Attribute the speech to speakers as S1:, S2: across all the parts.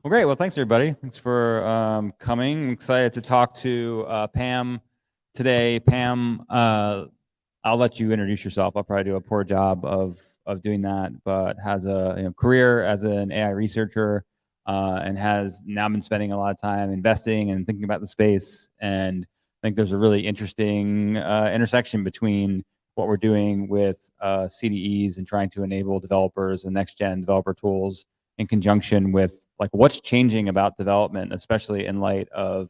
S1: Well, great. Well, thanks everybody. Thanks for coming. I'm excited to talk to Pam today. Pam, I'll let you introduce yourself. I'll probably do a poor job of doing that, but has a career as an AI researcher and has now been spending a lot of time investing and thinking about the space. And I think there's a really interesting intersection between what we're doing with CDEs and trying to enable developers and next-gen developer tools in conjunction with like what's changing about development, especially in light of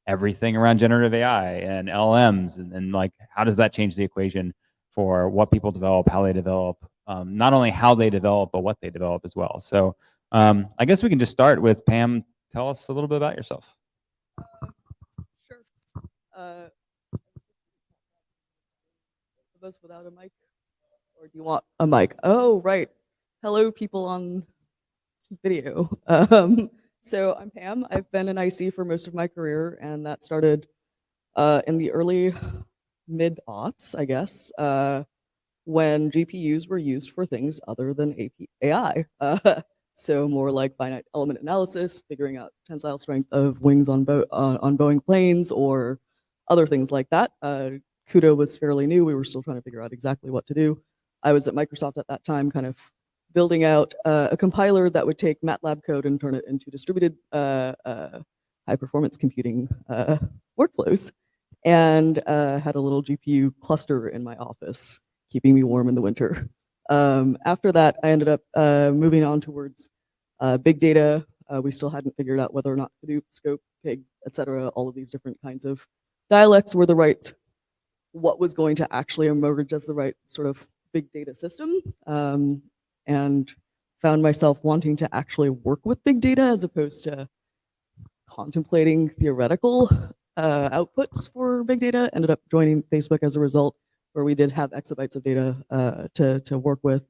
S1: everything around generative AI and LLMs, and like how does that change the equation for what people develop, how they develop, not only how they develop but what they develop as well. So I guess we can just start with Pam. Tell us a little bit about yourself.
S2: Sure. Those without a mic, or do you want a mic? Oh, right. Hello, people on video. So I'm Pam. I've been an IC for most of my career, and that started in the early mid-aughts, I guess, when GPUs were used for things other than AI. So more like finite element analysis, figuring out tensile strength of wings on Boeing planes, or other things like that. CUDA was fairly new. We were still trying to figure out exactly what to do. I was at Microsoft at that time, kind of building out a compiler that would take MATLAB code and turn it into distributed high performance computing workflows, and had a little GPU cluster in my office, keeping me warm in the winter. After that, I ended up moving on towards big data. We still hadn't figured out whether or not Hadoop, Scope, Pig, etc. All of these different kinds of dialects were the right, what was going to actually emerge as the right sort of big data system, and found myself wanting to actually work with big data as opposed to contemplating theoretical outputs for big data. Ended up joining Facebook as a result, where we did have exabytes of data to work with,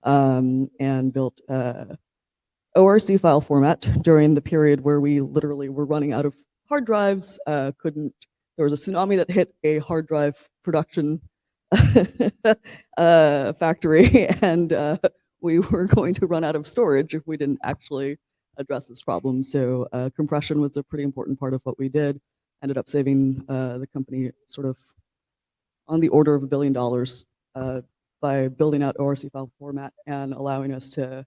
S2: and built ORC file format during the period where we literally were running out of hard drives. There was a tsunami that hit a hard drive production factory, and we were going to run out of storage if we didn't actually address this problem. So compression was a pretty important part of what we did. Ended up saving the company sort of on the order of $1 billion by building out ORC file format and allowing us to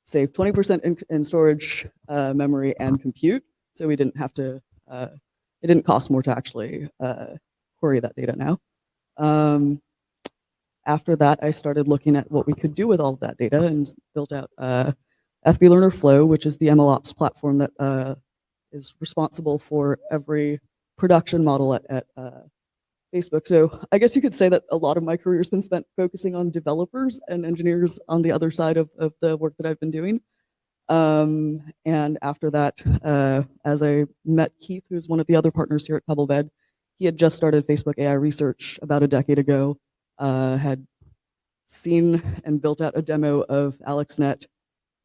S2: save 20% in storage, memory, and compute. So we didn't have to, it didn't cost more to actually query that data now. After that, I started looking at what we could do with all of that data and built out FB Learner Flow, which is the MLOps platform that is responsible for every production model at Facebook. So I guess you could say that a lot of my career has been spent focusing on developers and engineers on the other side of the work that I've been doing. And after that, as I met Keith, who's one of the other partners here at Pebblebed, he had just started Facebook AI research about a decade ago, had seen and built out a demo of AlexNet.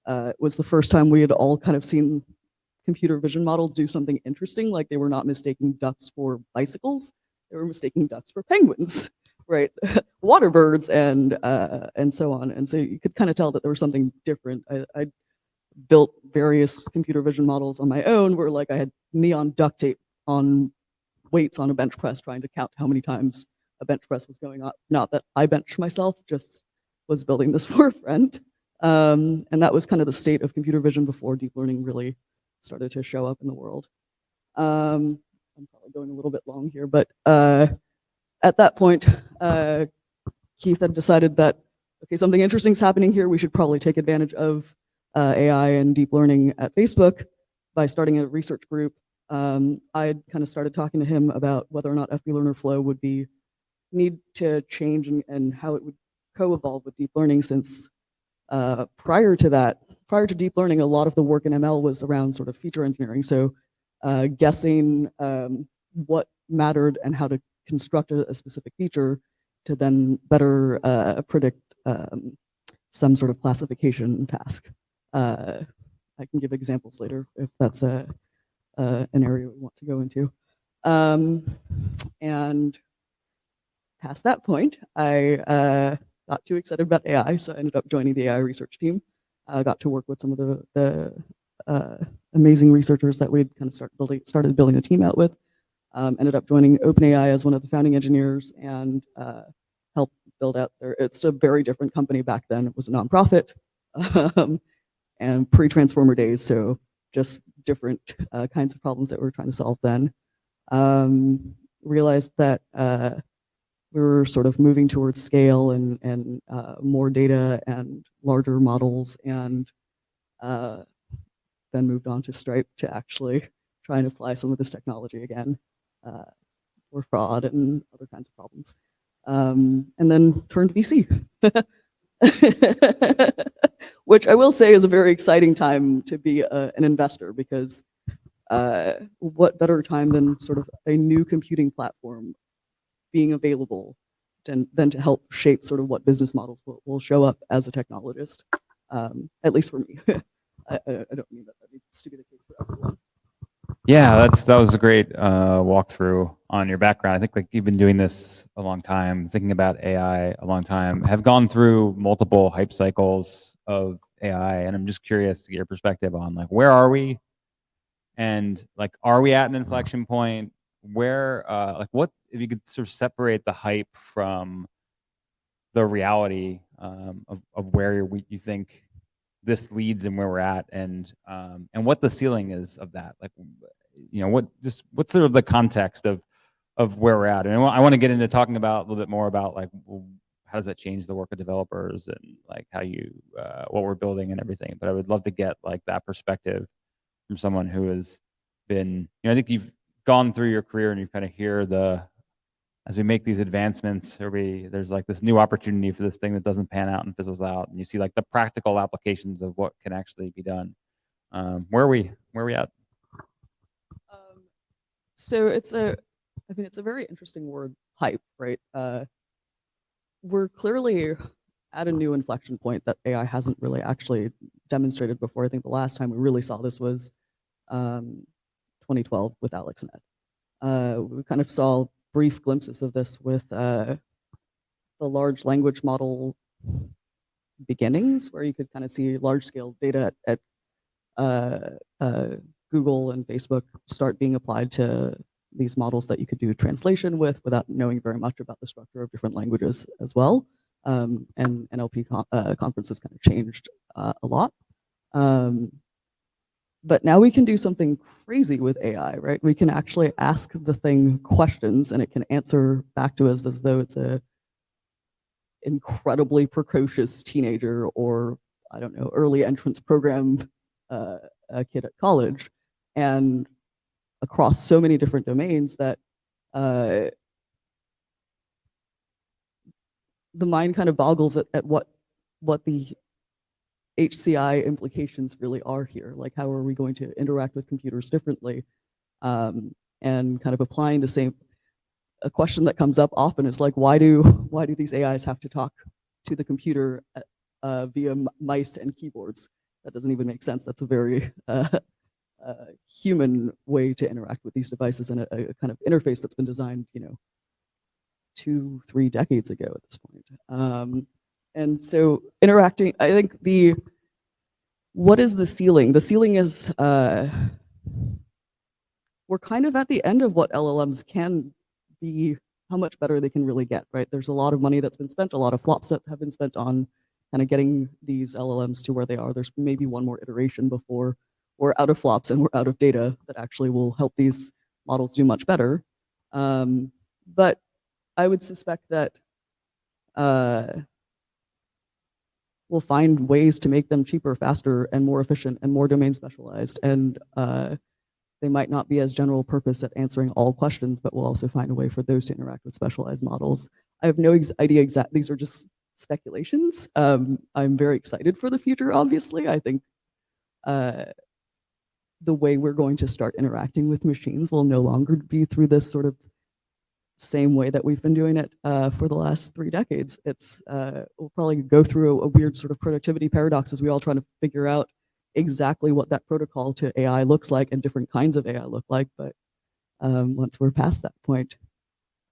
S2: It was the first time we had all kind of seen computer vision models do something interesting, like they were not mistaking ducks for bicycles, they were mistaking ducks for penguins, right? Water birds and so on. And so you could kind of tell that there was something different. I built various computer vision models on my own, where like I had neon duct tape on weights on a bench press, trying to count how many times a bench press was going on. Not that I benched myself, just was building this for a friend. And that was kind of the state of computer vision before deep learning really started to show up in the world. I'm probably going a little bit long here, but at that point, Keith had decided that, okay, something interesting is happening here. We should probably take advantage of AI and deep learning at Facebook by starting a research group. I had kind of started talking to him about whether or not FB Learner Flow would need to change and how it would co-evolve with deep learning, since prior to deep learning, a lot of the work in ML was around sort of feature engineering. So guessing what mattered and how to construct a specific feature to then better predict some sort of classification task. I can give examples later if that's an area we want to go into. And past that point, I got too excited about AI, so I ended up joining the AI research team. I got to work with some of the amazing researchers that we'd kind of started building the team out with. Ended up joining OpenAI as one of the founding engineers and helped build out it's a very different company back then. It was a nonprofit and pre-transformer days, so just different kinds of problems that we were trying to solve then. Realized that we were sort of moving towards scale and more data and larger models, and then moved on to Stripe to actually try and apply some of this technology again for fraud and other kinds of problems. And then turned VC, which I will say is a very exciting time to be an investor, because what better time than sort of a new computing platform being available than to help shape sort of what business models will show up as a technologist, at least for me. I don't mean that needs to be the case for everyone.
S1: Yeah, that was a great walkthrough on your background. I think like you've been doing this a long time, thinking about AI a long time, have gone through multiple hype cycles of AI, and I'm just curious to get your perspective on like where are we, and like are we at an inflection point? Where like what if you could sort of separate the hype from the reality of where you think this leads and where we're at, and what the ceiling is of that, like what's sort of the context of where we're at. And I want to get into talking about a little bit more about like how does that change the work of developers and like how you what we're building and everything. But I would love to get like that perspective from someone who has been, I think you've gone through your career and you kind of hear as we make these advancements, there's like this new opportunity for this thing that doesn't pan out and fizzles out, and you see like the practical applications of what can actually be done. Where are we at?
S2: So it's a very interesting word, hype, right? We're clearly at a new inflection point that AI hasn't really actually demonstrated before. I think the last time we really saw this was 2012 with AlexNet. We kind of saw brief glimpses of this with the large language model beginnings, where you could kind of see large scale data at Google and Facebook start being applied to these models that you could do translation with without knowing very much about the structure of different languages as well. And NLP conferences kind of changed a lot. But now we can do something crazy with AI, right? We can actually ask the thing questions and it can answer back to us as though it's a incredibly precocious teenager or, I don't know, early entrance program a kid at college, and across so many different domains that the mind kind of boggles at what the HCI implications really are here. Like, how are we going to interact with computers differently? And kind of applying the same, a question that comes up often is like, why do these AIs have to talk to the computer via mice and keyboards? That doesn't even make sense. That's a very human way to interact with these devices, and a kind of interface that's been designed, 2-3 decades ago at this point. And so interacting, I think what is the ceiling? The ceiling is we're kind of at the end of what LLMs can be, how much better they can really get, right? There's a lot of money that's been spent, a lot of flops that have been spent on kind of getting these LLMs to where they are. There's maybe one more iteration before we're out of flops and we're out of data that actually will help these models do much better. But I would suspect that we'll find ways to make them cheaper, faster, and more efficient, and more domain specialized. And they might not be as general purpose at answering all questions, but we'll also find a way for those to interact with specialized models. I have no idea exact. These are just speculations. I'm very excited for the future, obviously. I think the way we're going to start interacting with machines will no longer be through this sort of same way that we've been doing it for the last 3 decades. We'll probably go through a weird sort of productivity paradox as we all try to figure out exactly what that protocol to AI looks like and different kinds of AI look like. But once we're past that point,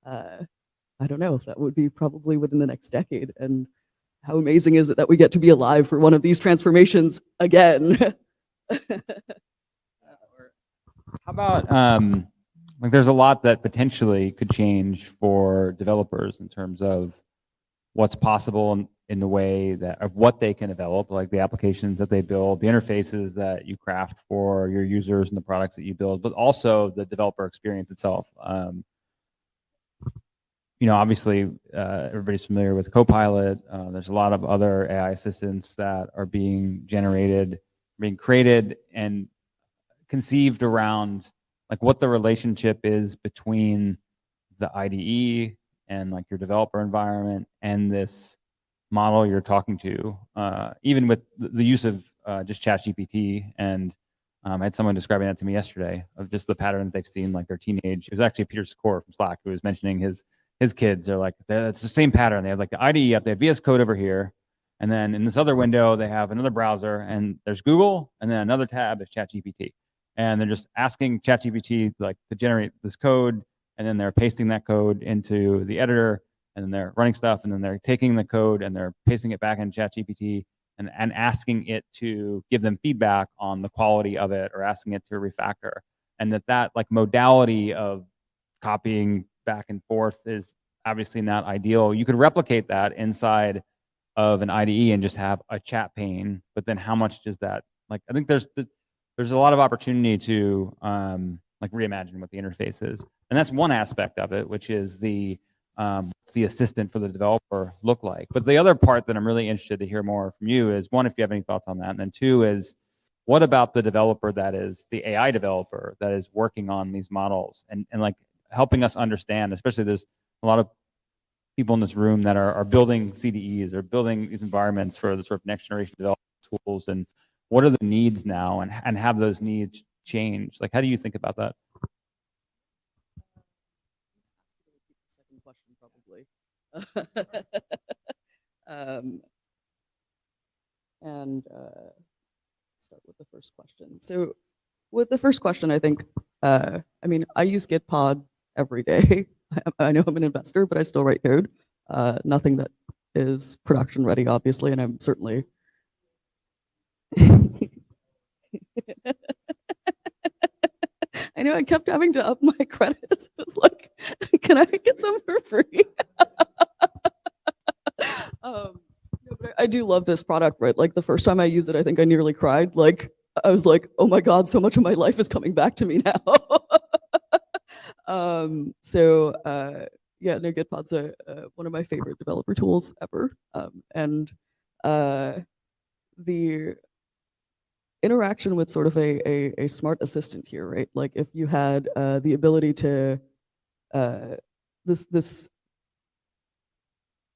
S2: I don't know if that would be probably within the next decade. And how amazing is it that we get to be alive for one of these transformations again?
S1: How about like there's a lot that potentially could change for developers in terms of what's possible in the way that of what they can develop, like the applications that they build, the interfaces that you craft for your users and the products that you build, but also the developer experience itself. You know, obviously, everybody's familiar with Copilot. There's a lot of other AI assistants that are being generated, being created, and conceived around like what the relationship is between the IDE and like your developer environment and this model you're talking to, even with the use of just ChatGPT. And I had someone describing that to me yesterday of just the pattern that they've seen, like their teenage. It was actually Peter Secor from Slack who was mentioning his kids are like, it's the same pattern. They have like the IDE up, they have VS Code over here. And then in this other window, they have another browser and there's Google, and then another tab is ChatGPT. And they're just asking ChatGPT like to generate this code, and then they're pasting that code into the editor, and then they're running stuff, and then they're taking the code and they're pasting it back in ChatGPT and asking it to give them feedback on the quality of it or asking it to refactor. And that like modality of copying back and forth is obviously not ideal. You could replicate that inside of an IDE and just have a chat pane, but then how much does that, like, I think there's a lot of opportunity to like reimagine what the interface is. And that's one aspect of it, which is the assistant for the developer look like. But the other part that I'm really interested to hear more from you is, one, if you have any thoughts on that, and then two is, what about the developer that is the AI developer that is working on these models and like helping us understand, especially there's a lot of people in this room that are building CDEs or building these environments for the sort of next generation development tools, and what are the needs now, and have those needs changed? Like, how do you think about that?
S2: Second question, probably. And start with the first question. So with the first question, I think, I mean, I use Gitpod every day. I know I'm an investor, but I still write code. Nothing that is production ready, obviously, and I'm certainly. I know I kept having to up my credits. It was like, can I get some for free? No, but I do love this product, right? Like the first time I used it, I think I nearly cried. Like I was like, oh my God, so much of my life is coming back to me now. Yeah, no, Gitpod's one of my favorite developer tools ever. And the interaction with sort of a smart assistant here, right? Like if you had the ability to this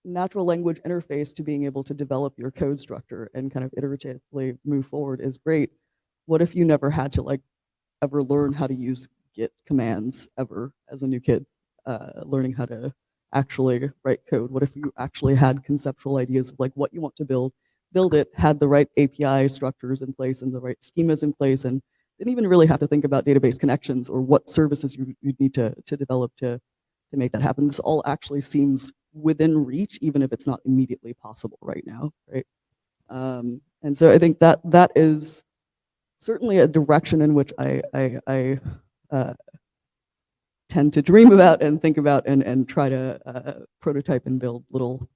S2: natural language interface to being able to develop your code structure and kind of iteratively move forward is great. What if you never had to like ever learn how to use Git commands ever as a new kid, learning how to actually write code? What if you actually had conceptual ideas of like what you want to build it, had the right API structures in place and the right schemas in place, and didn't even really have to think about database connections or what services you'd need to develop to make that happen. This all actually seems within reach, even if it's not immediately possible right now, right? And so I think that is certainly a direction in which I tend to dream about and think about and try to prototype and build little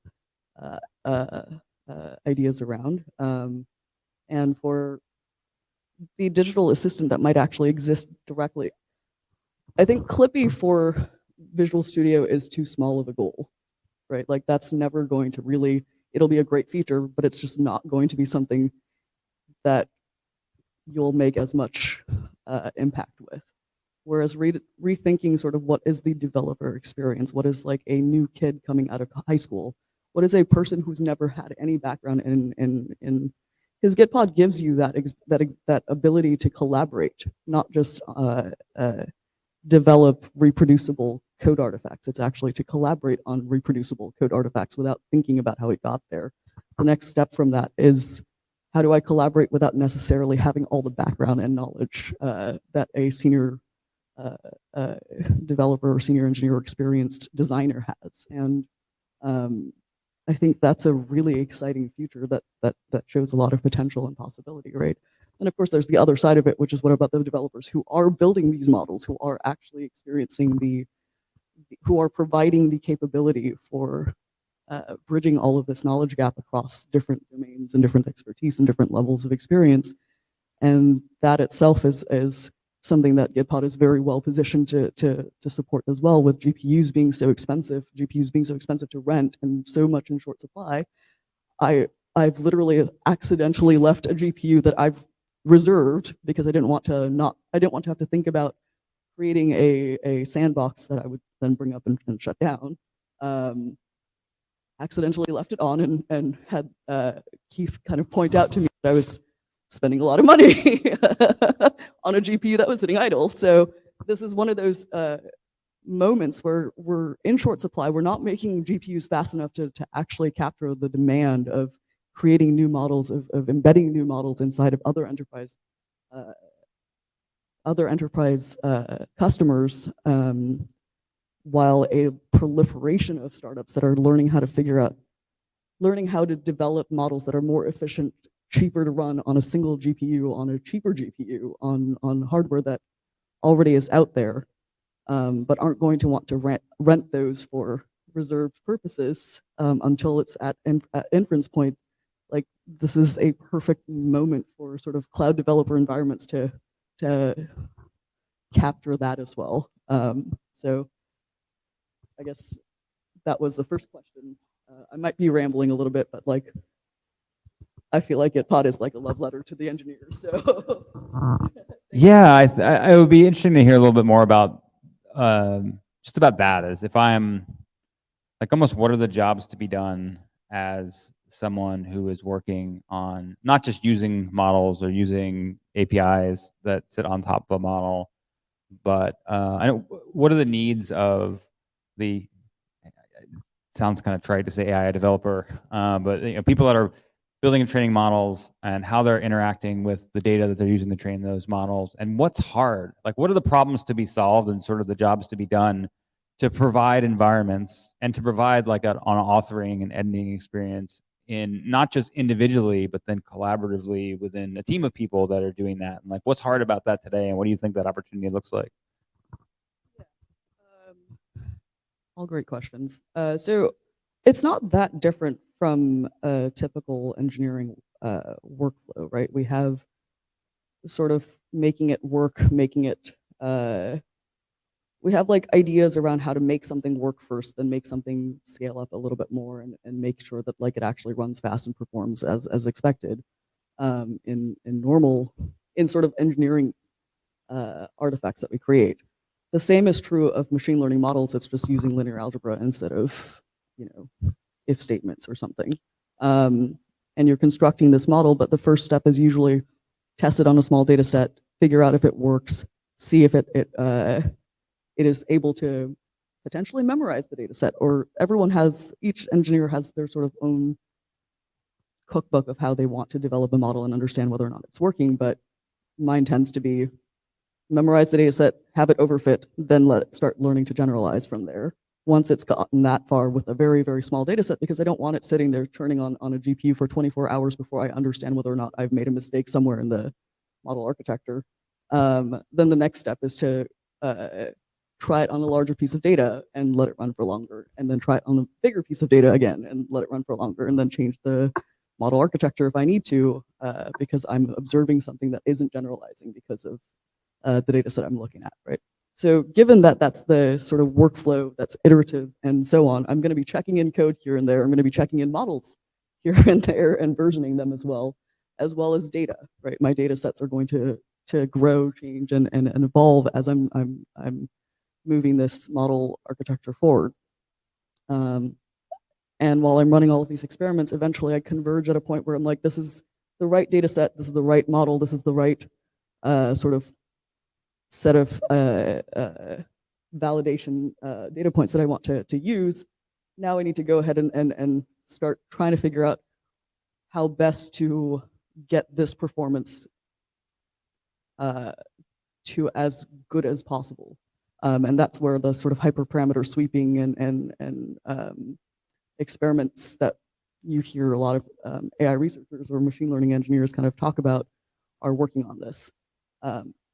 S2: ideas around. And for the digital assistant that might actually exist directly, I think Clippy for Visual Studio is too small of a goal, right? Like that's never going to really, it'll be a great feature, but it's just not going to be something that you'll make as much impact with. Whereas rethinking sort of what is the developer experience, what is like a new kid coming out of high school, what is a person who's never had any background in his Gitpod gives you that ability to collaborate, not just develop reproducible code artifacts. It's actually to collaborate on reproducible code artifacts without thinking about how it got there. The next step from that is, how do I collaborate without necessarily having all the background and knowledge that a senior developer or senior engineer or experienced designer has? And I think that's a really exciting future that shows a lot of potential and possibility, right? And of course, there's the other side of it, which is what about the developers who are building these models, who are actually experiencing who are providing the capability for bridging all of this knowledge gap across different domains and different expertise and different levels of experience. And that itself is something that Gitpod is very well positioned to support as well, with GPUs being so expensive to rent and so much in short supply. I've literally accidentally left a GPU that I've reserved because I didn't want to have to think about creating a sandbox that I would then bring up and shut down. Accidentally left it on and had Keith kind of point out to me that I was spending a lot of money on a GPU that was sitting idle. So this is one of those moments where we're in short supply. We're not making GPUs fast enough to actually capture the demand of creating new models, of embedding new models inside of other enterprise customers, while a proliferation of startups that are learning how to develop models that are more efficient, cheaper to run on a single GPU, on a cheaper GPU, on hardware that already is out there, but aren't going to want to rent those for reserved purposes until it's at inference point. Like, this is a perfect moment for sort of cloud developer environments to capture that as well. So I guess that was the first question. I might be rambling a little bit, but like, I feel like Gitpod is like a love letter to the engineers. So
S1: Yeah, it would be interesting to hear a little bit more about just about that. As if I'm like, almost what are the jobs to be done as someone who is working on not just using models or using APIs that sit on top of a model, but what are the needs of the, sounds kind of trite to say AI developer, but people that are building and training models, and how they're interacting with the data that they're using to train those models, and what's hard, like what are the problems to be solved and sort of the jobs to be done to provide environments and to provide like an authoring and editing experience in not just individually, but then collaboratively within a team of people that are doing that. And like, what's hard about that today, and what do you think that opportunity looks like?
S2: All great questions. So it's not that different from a typical engineering workflow, right? We have sort of making it work, we have like ideas around how to make something work first, then make something scale up a little bit more, and make sure that like it actually runs fast and performs as expected in sort of engineering artifacts that we create. The same is true of machine learning models. It's just using linear algebra instead of, if statements or something. And you're constructing this model, but the first step is usually test it on a small data set, figure out if it works, see if it is able to potentially memorize the data set, or each engineer has their sort of own cookbook of how they want to develop a model and understand whether or not it's working, but mine tends to be memorize the data set, have it overfit, then let it start learning to generalize from there. Once it's gotten that far with a very, very small data set, because I don't want it sitting there churning on a GPU for 24 hours before I understand whether or not I've made a mistake somewhere in the model architecture. Then the next step is to try it on a larger piece of data and let it run for longer, and then try it on a bigger piece of data again and let it run for longer, and then change the model architecture if I need to, because I'm observing something that isn't generalizing because of the data set I'm looking at, right? So given that that's the sort of workflow that's iterative and so on, I'm going to be checking in code here and there. I'm going to be checking in models here and there and versioning them as well as data, right? My data sets are going to grow, change, and evolve as I'm moving this model architecture forward. And while I'm running all of these experiments, eventually I converge at a point where I'm like, this is the right data set, this is the right model, this is the right sort of set of validation data points that I want to use. Now I need to go ahead and start trying to figure out how best to get this performance to as good as possible. And that's where the sort of hyperparameter sweeping and experiments that you hear a lot of AI researchers or machine learning engineers kind of talk about are working on this.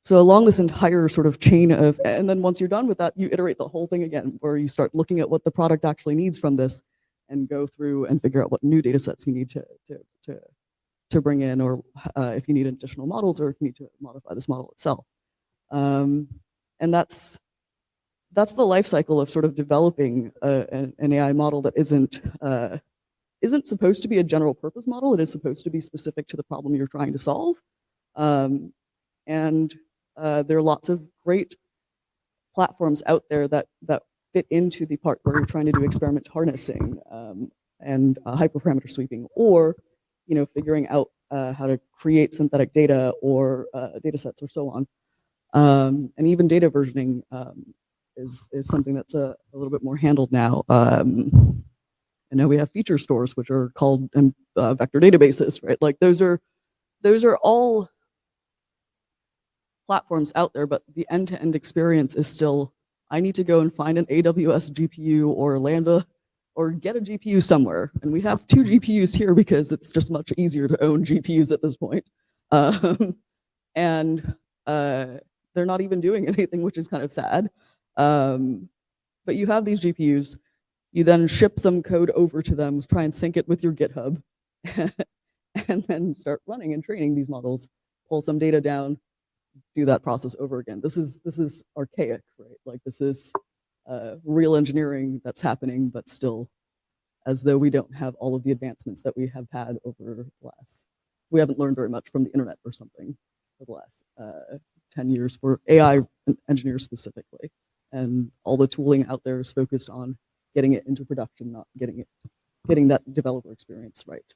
S2: So along this entire sort of chain of, and then once you're done with that, you iterate the whole thing again, where you start looking at what the product actually needs from this, and go through and figure out what new data sets you need to bring in, or if you need additional models, or if you need to modify this model itself. And that's the life cycle of sort of developing an AI model that isn't supposed to be a general purpose model. It is supposed to be specific to the problem you're trying to solve. And there are lots of great platforms out there that fit into the part where you're trying to do experiment harnessing and hyperparameter sweeping, or figuring out how to create synthetic data or data sets or so on. And even data versioning is something that's a little bit more handled now. And now we have feature stores, which are called vector databases, right? Like those are all platforms out there, but the end-to-end experience is still, I need to go and find an AWS GPU or Lambda, or get a GPU somewhere. And we have 2 GPUs here because it's just much easier to own GPUs at this point. And they're not even doing anything, which is kind of sad. But you have these GPUs, you then ship some code over to them, try and sync it with your GitHub, and then start running and training these models, pull some data down, do that process over again. This is archaic, right? Like this is real engineering that's happening, but still as though we don't have all of the advancements that we have had over the last, we haven't learned very much from the internet or something for the last 10 years for AI engineers specifically. And all the tooling out there is focused on getting it into production, not getting that developer experience right.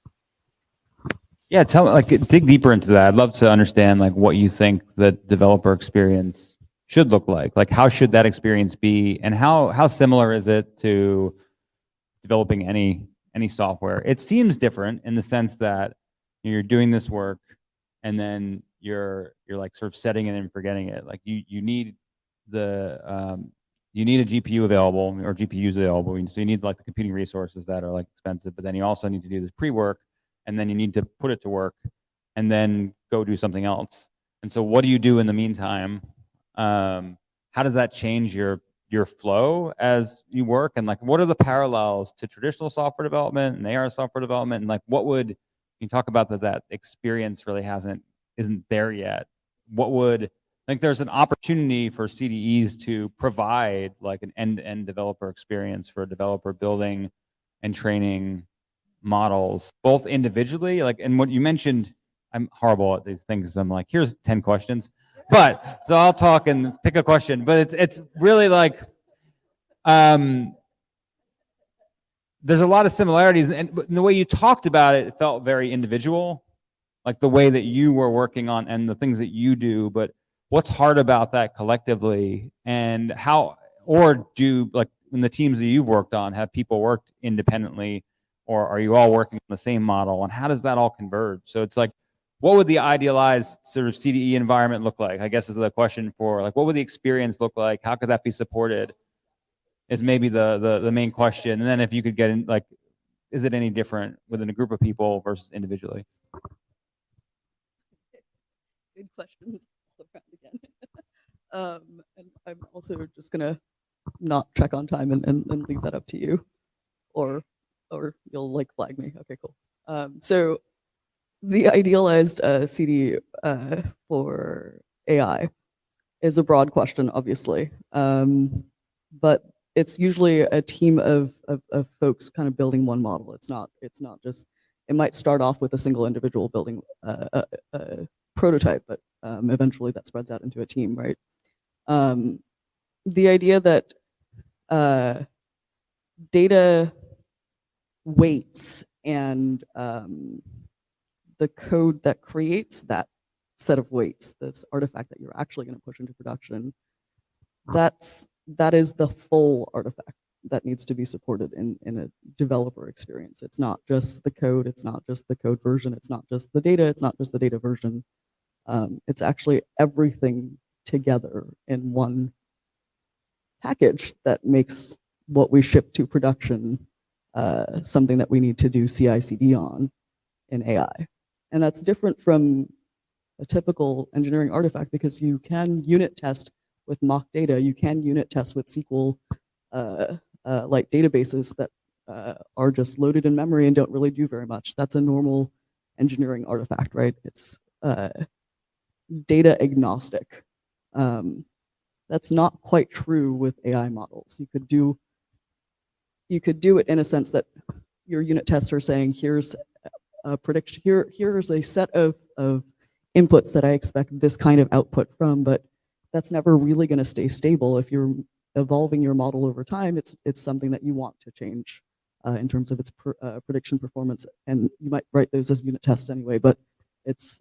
S1: Yeah, dig deeper into that. I'd love to understand what you think the developer experience should look like. Like how should that experience be, and how similar is it to developing any software? It seems different in the sense that you're doing this work and then you're like sort of setting it and forgetting it. Like you need you need a GPU available or GPUs available. So you need like the computing resources that are like expensive, but then you also need to do this pre-work, and then you need to put it to work and then go do something else. And so what do you do in the meantime? How does that change your flow as you work? And like, what are the parallels to traditional software development and AR software development? And like, what would you talk about that experience really isn't there yet? What would, like, there's an opportunity for CDEs to provide like an end-to-end developer experience for a developer building and training models, both individually, like, and what you mentioned, I'm horrible at these things. I'm like, here's 10 questions, but so I'll talk and pick a question, but it's really like, there's a lot of similarities, and the way you talked about it, it felt very individual, like the way that you were working on and the things that you do. But what's hard about that collectively, and how, or do, like, in the teams that you've worked on, have people worked independently, or are you all working on the same model, and how does that all converge? So it's like, what would the idealized sort of CDE environment look like, I guess, is the question. For like, what would the experience look like? How could that be supported, is maybe the main question. And then if you could get in, like, is it any different within a group of people versus individually?
S2: Good questions all around again. And I'm also just gonna not check on time and leave that up to you, or you'll like flag me. Okay, cool. So the idealized CD for AI is a broad question, obviously, but it's usually a team of folks kind of building one model. It's not just, it might start off with a single individual building a prototype, but eventually that spreads out into a team, right? The idea that data weights and the code that creates that set of weights, this artifact that you're actually going to push into production, that is the full artifact that needs to be supported in a developer experience. It's not just the code, it's not just the code version, it's not just the data, it's not just the data version. It's actually everything together in one package that makes what we ship to production something that we need to do CI/CD on in AI. And that's different from a typical engineering artifact because you can unit test with mock data, you can unit test with SQL like databases that are just loaded in memory and don't really do very much. That's a normal engineering artifact, right? It's data agnostic. That's not quite true with AI models. You could do it in a sense that your unit tests are saying, here's a prediction, here's a set of inputs that I expect this kind of output from, but that's never really going to stay stable. If you're evolving your model over time, it's something that you want to change in terms of its prediction performance, and you might write those as unit tests anyway, but it's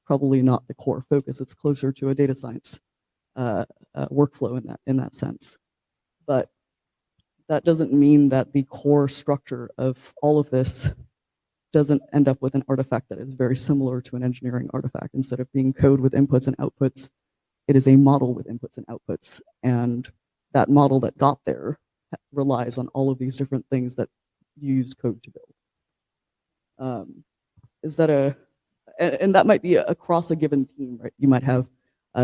S2: probably not the core focus. It's closer to a data science workflow in that sense. But that doesn't mean that the core structure of all of this doesn't end up with an artifact that is very similar to an engineering artifact. Instead of being code with inputs and outputs, it is a model with inputs and outputs. And that model that got there relies on all of these different things that you use code to build. And that might be across a given team, right? You might have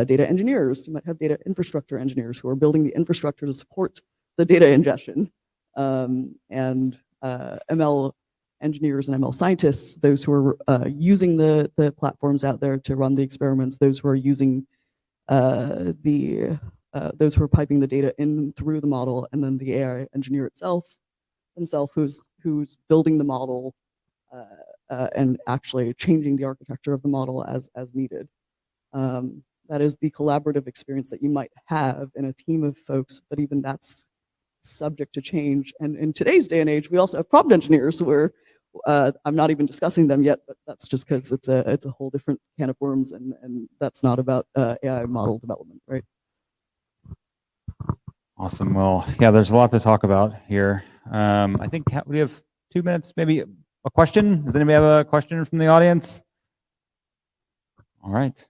S2: data engineers, you might have data infrastructure engineers who are building the infrastructure to support the data ingestion, and ML engineers and ML scientists, those who are using the platforms out there to run the experiments, those who are using those who are piping the data in through the model, and then the AI engineer himself who's building the model and actually changing the architecture of the model as needed. That is the collaborative experience that you might have in a team of folks, but even that's subject to change. And in today's day and age, we also have prompt engineers where I'm not even discussing them yet, but that's just because it's a whole different can of worms, and that's not about AI model development, right?
S1: Awesome. Well, yeah, there's a lot to talk about here. I think we have 2 minutes, maybe a question. Does anybody have a question from the audience? All right.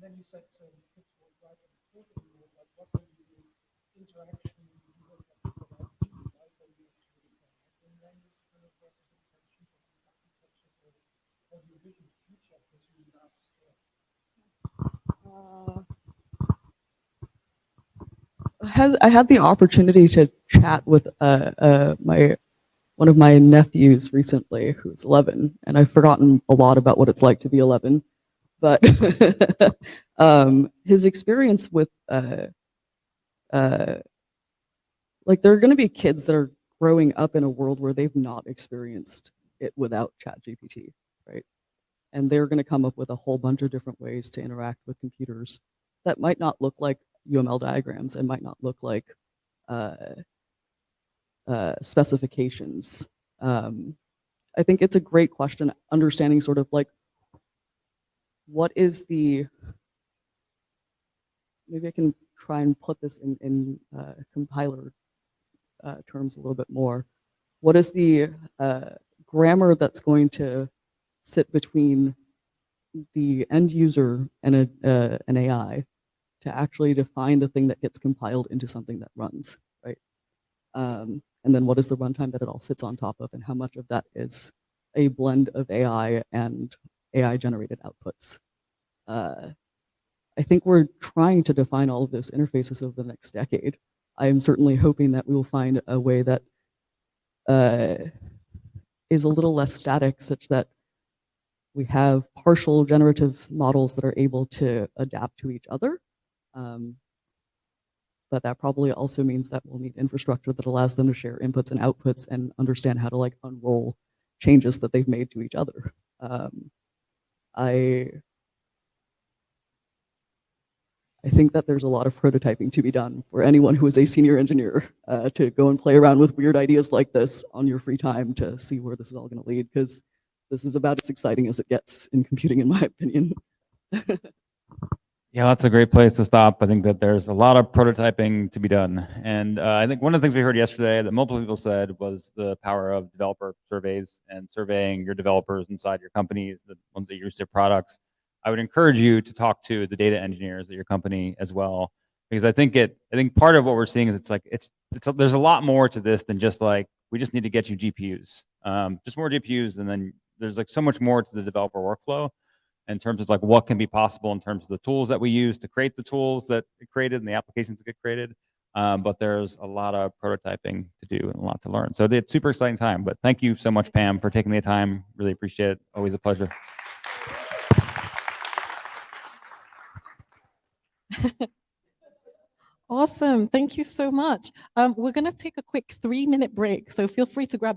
S3: Then you said kids will drive and code like what will you do interaction you will have to provide right when you actually and then you kind of representation from architecture or the vision future as you last
S2: I had the opportunity to chat with one of my nephews recently, who's 11, and I've forgotten a lot about what it's like to be 11. But his experience with like there are going to be kids that are growing up in a world where they've not experienced it without ChatGPT, right? And they're going to come up with a whole bunch of different ways to interact with computers that might not look like UML diagrams and might not look like specifications. I think it's a great question, understanding sort of like what is maybe I can try and put this in compiler terms a little bit more. What is the grammar that's going to sit between the end user and an AI to actually define the thing that gets compiled into something that runs, right? And then what is the runtime that it all sits on top of, and how much of that is a blend of AI and AI-generated outputs. I think we're trying to define all of those interfaces over the next decade. I am certainly hoping that we will find a way that is a little less static, such that we have partial generative models that are able to adapt to each other. But that probably also means that we'll need infrastructure that allows them to share inputs and outputs and understand how to like unroll changes that they've made to each other. I think that there's a lot of prototyping to be done for anyone who is a senior engineer to go and play around with weird ideas like this on your free time to see where this is all going to lead, because this is about as exciting as it gets in computing, in my opinion.
S1: Yeah, that's a great place to stop. I think that there's a lot of prototyping to be done. And I think one of the things we heard yesterday that multiple people said was the power of developer surveys and surveying your developers inside your companies, the ones that use their products. I would encourage you to talk to the data engineers at your company as well, because I think part of what we're seeing is there's a lot more to this than just like, we just need to get you GPUs, just more GPUs. And then there's like so much more to the developer workflow in terms of like what can be possible in terms of the tools that we use to create the tools that get created and the applications that get created. But there's a lot of prototyping to do and a lot to learn. So it's super exciting time. But thank you so much, Pam, for taking the time. Really appreciate it. Always a pleasure.
S4: Awesome. Thank you so much. We're going to take a quick 3-minute break. So feel free to grab a